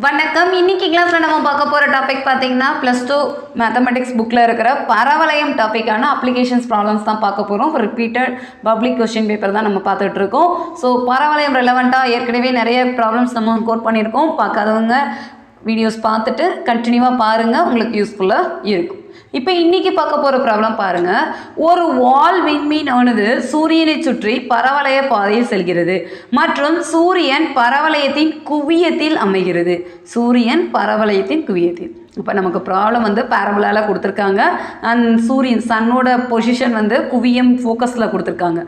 வணக்கம். இன்னைக்கு கிளாஸ்ல நம்ம பார்க்க போற டாபிக் பாத்தீங்கன்னா +2 மேத்தமெட்டிக்ஸ் புக்ல இருக்கிற பரவளையம் டாபிக்கான அப்ளிகேஷன்ஸ் ப்ராப்ளம்ஸ் தான் பார்க்க போறோம். ரிப்பீட்டட் பப்ளிக் क्वेश्चन பேப்பர் தான் நம்ம பார்த்துட்டு இருக்கோம். ஸோ பரவளையம் ரெலவெண்டா ஏற்கனவே நிறைய ப்ராப்ளம்ஸ் நம்ம கோட் பண்ணியிருக்கோம். பார்க்காதவங்க வீடியோஸ் பார்த்துட்டு கண்டினியூவாக பாருங்கள், உங்களுக்கு யூஸ்ஃபுல்லாக இருக்கும். இப்போ இன்னைக்கு பார்க்க போகிற ப்ராப்ளம் பாருங்கள். ஒரு வால் விண்மீன் ஆனது சூரியனை சுற்றி பரவளைய பாதையில் செல்கிறது மற்றும் சூரியன் பரவளையத்தின் குவியத்தில் அமைகிறது. சூரியன் பரவளையத்தின் குவியத்தில். இப்போ நமக்கு ப்ராப்ளம் வந்து பேரபோலாவில் கொடுத்துருக்காங்க. அண்ட் சூரியன் சன்னோட பொசிஷன் வந்து குவியம் ஃபோக்கஸில் கொடுத்துருக்காங்க.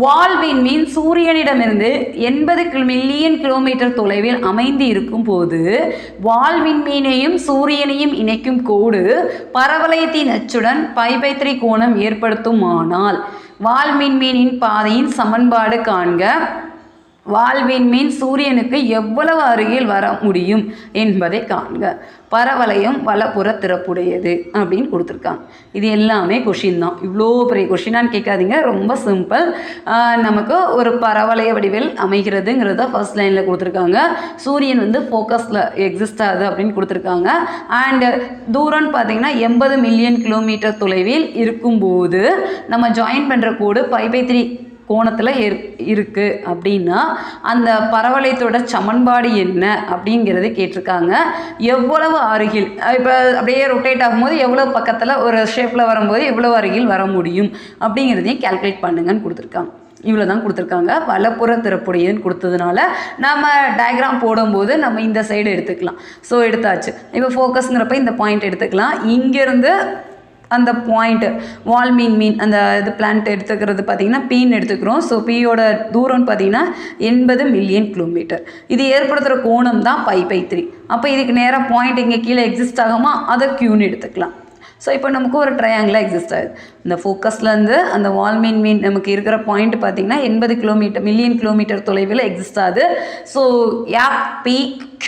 வால் விண்மீன் சூரியனிடமிருந்து 80 மில்லியன் கிலோமீட்டர் தொலைவில் அமைந்து இருக்கும் போது வால் விண்மீனையும் சூரியனையும் இணைக்கும் கோடு பரவளையத்தின் அச்சுடன் π/3 கோணம் ஏற்படுத்துமானால் வால் விண்மீனின் பாதையின் சமன்பாடு காண்க. வால் விண்மீன் சூரியனுக்கு எவ்வளவு அருகில் வர முடியும் என்பதை காண்க. பரவளையம் வலப்புற திறப்புடையது அப்படின்னு கொடுத்துருக்காங்க. இது எல்லாமே கொஷின் தான். இவ்வளோ பெரிய கொஷினான்னு கேட்காதீங்க, ரொம்ப சிம்பிள். நமக்கு ஒரு பரவளைய வடிவில் அமைகிறதுங்கிறத ஃபர்ஸ்ட் லைனில் கொடுத்துருக்காங்க. சூரியன் வந்து ஃபோக்கஸில் எக்ஸிஸ்ட் ஆகுது அப்படின்னு கொடுத்துருக்காங்க. அண்டு தூரம்னு பார்த்தீங்கன்னா 80 மில்லியன் கிலோமீட்டர் தொலைவில் இருக்கும்போது நம்ம ஜாயின் பண்ணுற கோடு π/3 கோணத்தில் இருக்குது அப்படின்னா அந்த பரவளையத்தோட சமன்பாடு என்ன அப்படிங்கிறது கேட்டிருக்காங்க. எவ்வளவு அருகில், இப்போ அப்படியே ரொட்டேட் ஆகும்போது எவ்வளோ பக்கத்தில் ஒரு ஷேப்பில் வரும்போது எவ்வளோ அருகில் வர முடியும் அப்படிங்கிறதையும் கேல்குலேட் பண்ணுங்கன்னு கொடுத்துருக்காங்க. இவ்வளோ தான் கொடுத்துருக்காங்க. வலப்புற திறப்புடையதுன்னு கொடுத்ததுனால நம்ம டயக்ராம் போடும்போது நம்ம இந்த சைடு எடுத்துக்கலாம். ஸோ எடுத்தாச்சு. இப்போ ஃபோக்கஸ்ங்கிறப்ப இந்த பாயிண்ட் எடுத்துக்கலாம். இங்கேருந்து அந்த பாயிண்ட் வால் மீன் அந்த இது பிளான்ட் எடுத்துக்கிறது பார்த்திங்கன்னா பீன்னு எடுத்துக்கிறோம். ஸோ பீயோட தூரம்னு பார்த்திங்கன்னா 80 மில்லியன் கிலோமீட்டர். இது ஏற்படுத்துகிற கோணம் தான் π/3. அப்போ இதுக்கு நேராக பாயிண்ட் இங்கே கீழே எக்ஸிஸ்ட் ஆகுமா, அதை க்யூன்னு எடுத்துக்கலாம். ஸோ இப்போ நமக்கு ஒரு ட்ரையாங்கிளாக எக்ஸிஸ்ட் ஆகுது. இந்த ஃபோக்கஸ்லேருந்து அந்த வால் மீன் நமக்கு இருக்கிற பாயிண்ட் பார்த்திங்கன்னா 80 மில்லியன் கிலோமீட்டர் தொலைவில் எக்ஸிஸ்ட் ஆகுது. ஸோ FPQ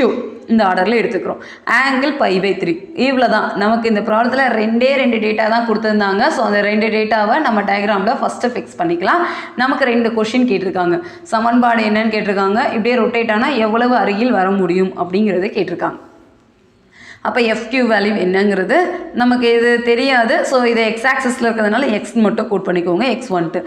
இந்த ஆர்டரில் எடுத்துக்கிறோம். ஆங்கிள் π/3 இவ்வளோ தான். நமக்கு இந்த ப்ராப்ளத்தில் ரெண்டு டேட்டா தான் கொடுத்துருந்தாங்க. ஸோ அந்த 2 டேட்டாவை நம்ம டயக்ராமில் ஃபஸ்ட்டு ஃபிக்ஸ் பண்ணிக்கலாம். நமக்கு 2 கொஷின் கேட்டிருக்காங்க. சமன்பாடு என்னன்னு கேட்டிருக்காங்க. இப்படியே ரொட்டேட் ஆனால் எவ்வளவு அருகில் வர முடியும் அப்படிங்கிறத கேட்டிருக்காங்க. அப்போ FQ வேல்யூ என்னங்கிறது நமக்கு இது தெரியாது. ஸோ இதை எக்ஸ் ஆக்சஸில் இருக்கிறதுனால எக்ஸ் மட்டும் கோட் பண்ணிக்கோங்க. x1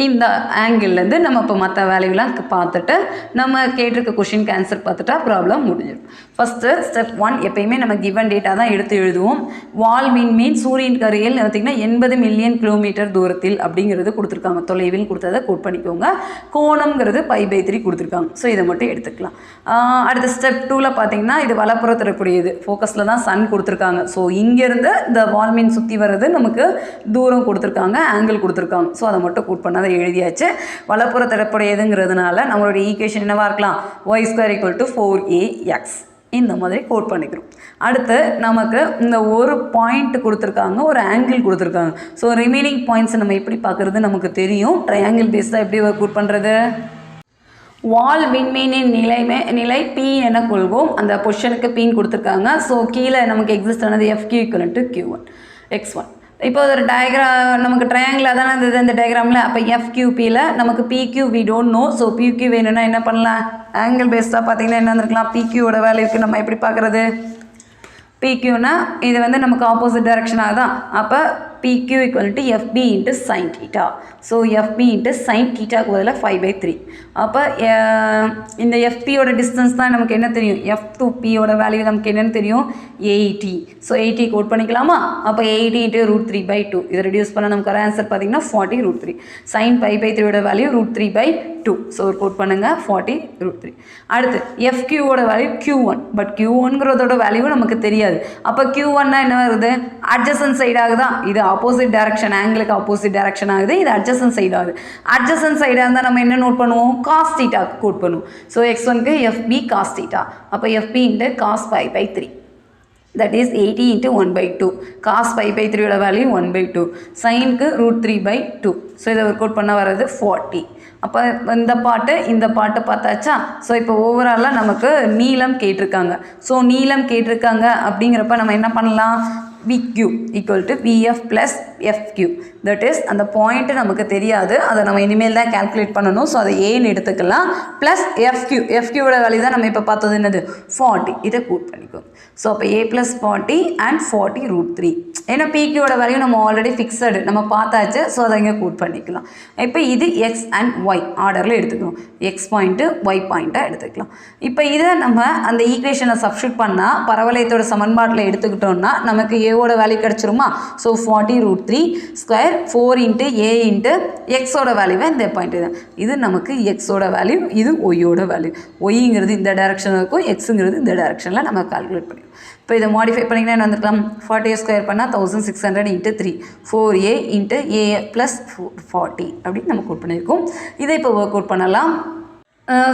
இந்த ஆங்கிள்லேருந்து நம்ம இப்போ மற்ற வேல்யூலாம் பார்த்துட்டு நம்ம கேட்டிருக்க கொஷினுக்கு ஆன்சர் பார்த்துட்டா ப்ராப்ளம் முடிஞ்சிடும். ஃபஸ்ட்டு ஸ்டெப் 1 எப்பயுமே நம்ம கிவன் டேட்டா தான் எடுத்து எழுதுவோம். வால் மீன் சூரியனுக்கு அருகில் பார்த்திங்கன்னா 80 மில்லியன் கிலோமீட்டர் தூரத்தில் அப்படிங்கிறது கொடுத்துருக்காங்க. தொலைவில் கொடுத்ததை கோட் பண்ணிக்கோங்க. கோணம்ங்கிறது π/3 கொடுத்துருக்காங்க. ஸோ இதை மட்டும் எடுத்துக்கலாம். அடுத்த ஸ்டெப் 2ல் பார்த்திங்கன்னா இது வலப்புற திறப்புடையது. ஃபோக்கஸில் தான் சன் கொடுத்துருக்காங்க. ஸோ இங்கேருந்து இந்த வால் மீன் சுற்றி வர்றது நமக்கு தூரம் கொடுத்துருக்காங்க, ஆங்கிள் கொடுத்துருக்காங்க. ஸோ அதை மட்டும் கோட் பண்ணாத எழுதியாச்சு. வலப்புற திறப்புடையதுங்கிறதுனால நம்மளுடைய ஈக்குவேஷன் என்னவா இருக்கலாம், y² = 4ax இந்த மாதிரி கோட் பண்ணிக்கிறோம். அடுத்து நமக்கு இந்த ஒரு பாயிண்ட் கொடுத்துருக்காங்க, ஒரு ஆங்கிள் கொடுத்துருக்காங்க. ஸோ ரிமைனிங் பாயிண்ட்ஸ் நம்ம எப்படி பார்க்குறது நமக்கு தெரியும். ட்ரையாங்கிள் பேஸ்டாக எப்படி கோட் பண்ணுறது. வால் விண்மீனின் நிலை P என கொள்வோம். அந்த பொசிஷனுக்கு Pன்னு கொடுத்துருக்காங்க. ஸோ கீழே நமக்கு எக்ஸிஸ்ட் ஆனது FQ = Q1 x1. இப்போ ஒரு டயக்ராம் நமக்கு ட்ரையாங்கிளாக தானே இருந்தது இந்த டயக்ராமில். அப்போ FQPயில் நமக்கு PQ we don't know. So PQ வேணும்னா என்ன பண்ணலாம், ஆங்கிள் பேஸ்டாக பார்த்தீங்கன்னா என்ன இருந்திருக்கலாம், PQவோட வேல்யூக்கு நம்ம எப்படி பார்க்குறது. PQனா இது வந்து நமக்கு ஆப்போசிட் டைரக்ஷனாக தான். அப்போ PQ = FB × sin θ. So FB × sin θக்கு பதிலாக 5/3. அப்போ இந்த FPயோட டிஸ்டன்ஸ் தான் நமக்கு என்ன தெரியும், F to Pயோட வேல்யூ நமக்கு என்னென்னு தெரியும், 80. ஸோ 80 கோட் பண்ணிக்கலாமா. அப்போ 80 × √3/2 இதை ரெடியூஸ் பண்ண நமக்கு வர ஆன்சர் பார்த்தீங்கன்னா 40√3. sin π/3யோட வேல்யூ √3/2. ஸோ கோட் பண்ணுங்கள் 40√3. அடுத்து FQவோட வேல்யூ Q1. பட் Q1ங்கிறதோட வேல்யூ நமக்கு தெரியாது. அப்போ Q1னா என்ன வருது, அட்ஜசன்ட் சைடு ஆகுதா. இது ஆப்போசிட் டைரக்ஷன், ஆங்கிளுக்கு ஆப்போசிட் டைரக்ஷன் ஆகுது. இது அட்ஜசன்ட் சைடு ஆகுது. அட்ஜசன்ட் சைடாக இருந்தால் நம்ம என்ன நோட் பண்ணுவோம், cos θ கோட் பண்ணுவோம். ஸோ x1க்கு FB cos θ. அப்போ FB × cos π/3 that is 80 × 1/2. cos π/3யோட வேல்யூ 1/2. சைனுக்கு √3/2. ஸோ இதை ஒர்க் அவுட் பண்ண வர்றது 40. அப்போ இந்த பாட்டு பார்த்தாச்சா. ஸோ இப்போ ஓவராலாக நமக்கு நீளம் கேட்டிருக்காங்க. ஸோ நீளம் கேட்டிருக்காங்க அப்படிங்கிறப்ப நம்ம என்ன பண்ணலாம், VQ equal to VF plus FQ. That is, அந்த பாயிண்ட் நமக்கு தெரியாது, அதை நம்ம இனிமேல் தான் கால்குலேட் பண்ணணும். ஸோ அதை ஏன்னு எடுத்துக்கலாம். ப்ளஸ் எஃப்கியூவோட வேல்யூ தான் நம்ம இப்போ பார்த்தது என்னது 40. இதை கூட் பண்ணிக்கோங்க. ஸோ அப்போ A plus 40 and 40√3. ஏன்னா PQவோட வேல்யூ நம்ம ஆல்ரெடி ஃபிக்ஸடு நம்ம பார்த்தாச்சு. ஸோ அதை இங்கே கூட் பண்ணிக்கலாம். இப்போ இது X and Y ஆர்டரில் எடுத்துக்கணும். X பாயிண்ட்டு Y பாயிண்ட்டாக எடுத்துக்கலாம். இப்போ இதை நம்ம அந்த ஈக்குவேஷனை சப்ஸ்டியூட் பண்ணால் பரவளையத்தோட சமன்பாட்டில் எடுத்துக்கிட்டோம்னா நமக்கு ஏவோட வேல்யூ கிடச்சிருமா? So 40√3 square 4 into A into Xோட வேல்யூவை இந்த பாயிண்ட் தான். இது நமக்கு Xோட வேல்யூ, இது Yயோட வேல்யூ. Yங்கிறது இந்த டைரக்ஷனில் இருக்கும், Xங்கிறது இந்த டைரக்ஷனில் நம்ம கால்குலேட் பண்ணிக்கலாம். இப்போ இதை மாடிஃபை பண்ணிங்கன்னா என்ன வந்துருக்கலாம்? 40 ஸ்கொயர் பண்ணால் 1600 into 3 4A into A plus 40 அப்படின்னு நம்ம கோட் பண்ணியிருக்கோம். இதை இப்போ ஒர்க் அவுட் பண்ணலாம்.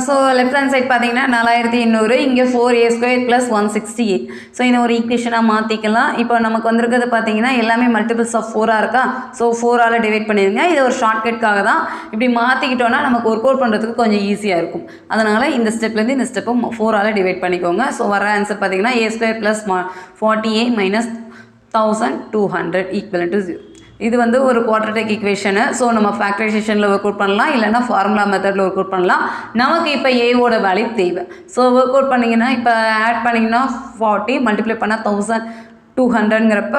ஸோ லெஃப்ட் ஹேண்ட் சைட் பார்த்தீங்கன்னா 4800, இங்கே 4A² + 168. ஸோ இதை ஒரு ஈக்குவேஷனாக மாற்றிக்கலாம். இப்போ நமக்கு வந்திருக்கிறது பார்த்தீங்கன்னா எல்லாமே மல்டிபிள்ஸ் ஆஃப் 4 இருக்கா? ஸோ 4ஆல் டிவைட் பண்ணிடுங்க. இது ஒரு ஷார்ட்கட்காக தான். இப்படி மாற்றிக்கிட்டோன்னா நமக்கு ஒர்க் அவுட் பண்ணுறதுக்கு கொஞ்சம் ஈஸியாக இருக்கும். அதனால் இந்த ஸ்டெப்லேருந்து இந்த ஸ்டெப்பை 4ஆல் டிவைட் பண்ணிக்கோங்க. ஸோ வர ஆன்சர் பார்த்தீங்கன்னா A² + 40A - 1200 = 0. இது வந்து ஒரு குவாட்ரேட்டிக் ஈக்குவேஷனு. ஸோ நம்ம ஃபேக்டரைசேஷனில் ஒர்க் அவுட் பண்ணலாம், இல்லைனா ஃபார்முலா மெத்தடில் ஒர்க் அவுட் பண்ணலாம். நமக்கு இப்போ ஏவோட வேல்யூ தேவை. ஸோ ஒர்க் அவுட் பண்ணிங்கன்னா இப்போ ஆட் பண்ணிங்கன்னா 40 மல்டிப்ளை பண்ணால் 1200ங்கிறப்ப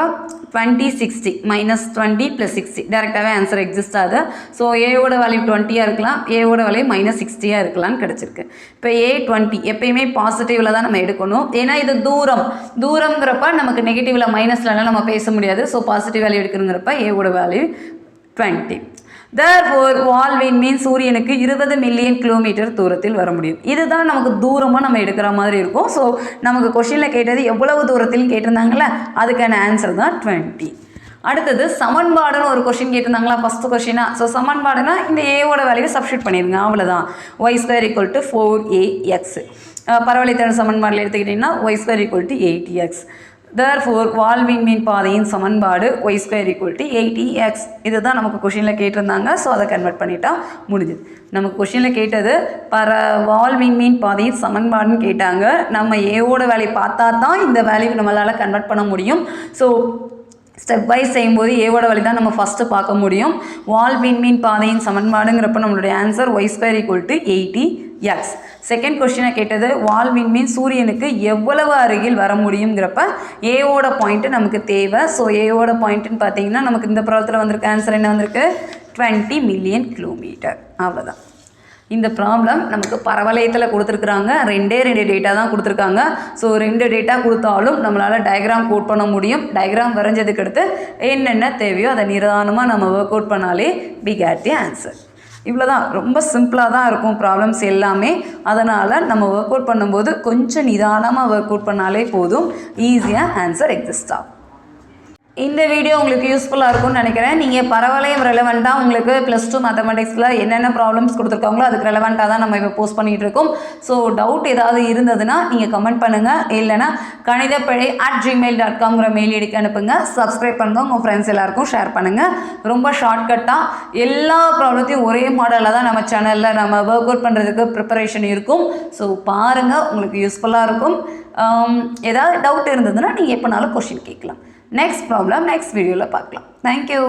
2060 - 20 + 60 டேரெக்டாகவே ஆன்சர் எக்ஸிஸ்ட் ஆகுது. ஸோ ஏவோட வேல்யூ 20ஆக இருக்கலாம், ஏவோட வேல்யூ -60ஆக இருக்கலாம்னு கிடச்சிருக்கு. இப்போ A20 எப்பயுமே பாசிட்டிவில் தான் நம்ம எடுக்கணும். ஏன்னா இது தூரங்கிறப்ப நமக்கு நெகட்டிவில் மைனஸ்லலாம் நம்ம பேச முடியாது. ஸோ பாசிட்டிவ் வேல்யூ எடுக்கணுங்கிறப்ப ஏவோட வேல்யூ 20. Therefore, வால் விண்மீன் சூரியனுக்கு 20 மில்லியன் கிலோமீட்டர் தூரத்தில் வர முடியும். இதுதான் நமக்கு தூரமாக நம்ம எடுக்கிற மாதிரி இருக்கும். ஸோ நமக்கு கொஷினில் கேட்டது எவ்வளவு தூரத்தில் கேட்டிருந்தாங்களே, அதுக்கான ஆன்சர் தான் 20. அடுத்தது சமன்பாடுன்னு ஒரு கொஷின் கேட்டிருந்தாங்களா, ஃபஸ்ட்டு கொஷினா. ஸோ சமன்பாடுனா இந்த ஏவோட வேல்யூவை சப்ஸ்டியூட் பண்ணிடுங்க, அவ்வளோதான். Y² = 4AX. பரவளையத்தோட சமன்பாடில் எடுத்துக்கிட்டிங்கன்னா Y² = 8X. Therefore, வால் விண்மீன் பாதையின் சமன்பாடு Y² = 80X. இதுதான் நமக்கு கொஷினில் கேட்டிருந்தாங்க. ஸோ அதை கன்வெர்ட் பண்ணிட்டா முடிஞ்சுது. நமக்கு கொஷினில் கேட்டது வால் விண்மீன் பாதையின் சமன்பாடுன்னு கேட்டாங்க. நம்ம ஏவோட வேல்யூ பார்த்தா தான் இந்த வேல்யூ நம்மளால் கன்வெர்ட் பண்ண முடியும். ஸோ ஸ்டெப் வைஸ் செய்யும்போது ஏவோட வேல்யூ தான் நம்ம ஃபஸ்ட்டு பார்க்க முடியும். வால் விண்மீன் பாதையின் சமன்பாடுங்கிறப்ப நம்மளுடைய ஆன்சர் Y² = 80X. செகண்ட் கொஸ்டினை கேட்டது வால் விண்மீன் சூரியனுக்கு எவ்வளவு அருகில் வர முடியுங்கிறப்ப ஏவோட பாயிண்ட்டு நமக்கு தேவை. ஸோ ஏவோட பாயிண்ட்டுன்னு பார்த்தீங்கன்னா நமக்கு இந்த ப்ராப்ளத்தில் வந்திருக்கு ஆன்சர் என்ன வந்திருக்கு? 20 மில்லியன் கிலோமீட்டர். அவ்வளோதான். இந்த ப்ராப்ளம் நமக்கு பரவளையத்தில் கொடுத்துருக்குறாங்க. ரெண்டே டேட்டா தான் கொடுத்துருக்காங்க. ஸோ 2 டேட்டா கொடுத்தாலும் நம்மளால் டயக்ராம் கோட் பண்ண முடியும். டயக்ராம் வரைஞ்சதுக்கு அடுத்து என்னென்ன தேவையோ அதை நிதானமாக நம்ம ஒர்க் அவுட் பண்ணாலே we get the answer. இவ்வளோதான். ரொம்ப சிம்பிளாக தான் இருக்கும் ப்ராப்ளம்ஸ் எல்லாமே. அதனால் நம்ம ஒர்க் அவுட் பண்ணும்போது கொஞ்சம் நிதானமாக ஒர்க் அவுட் பண்ணாலே போதும், ஈஸியாக ஆன்சர் எக்ஸிஸ்ட் ஆகும். இந்த வீடியோ உங்களுக்கு யூஸ்ஃபுல்லாக இருக்கும்னு நினைக்கிறேன். நீங்கள் பரவளையம் ரெலவெண்ட்டாக உங்களுக்கு +2 மேத்தமெட்டிக்ஸில் என்னென்ன ப்ராப்ளம்ஸ் கொடுத்துருக்காங்களோ அதுக்கு ரெலவெண்ட்டாக தான் நம்ம இப்போ போஸ்ட் பண்ணிகிட்டு இருக்கோம். ஸோ டவுட் ஏதாவது இருந்ததுன்னா நீங்கள் கமெண்ட் பண்ணுங்கள், இல்லைனா kanithapezhai@gmail.com மெயில் ஐடிக்கு அனுப்புங்க. சப்ஸ்கிரைப் பண்ணுங்கள், உங்கள் ஃப்ரெண்ட்ஸ் எல்லாருக்கும் ஷேர் பண்ணுங்கள். ரொம்ப ஷார்ட்கட்டாக எல்லா ப்ராப்ளத்தையும் ஒரே மாடலில் தான் நம்ம சேனலில் நம்ம ஒர்க் அவுட் பண்ணுறதுக்கு ப்ரிப்பரேஷன் இருக்கும். ஸோ பாருங்கள், உங்களுக்கு யூஸ்ஃபுல்லாக இருக்கும். ஏதாவது டவுட் இருந்ததுன்னா நீங்கள் எப்போனாலும் கொஷின் கேட்கலாம். நெக்ஸ்ட் ப்ராப்ளம் நெக்ஸ்ட் வீடியோவில் பார்க்கலாம். தேங்க்யூ.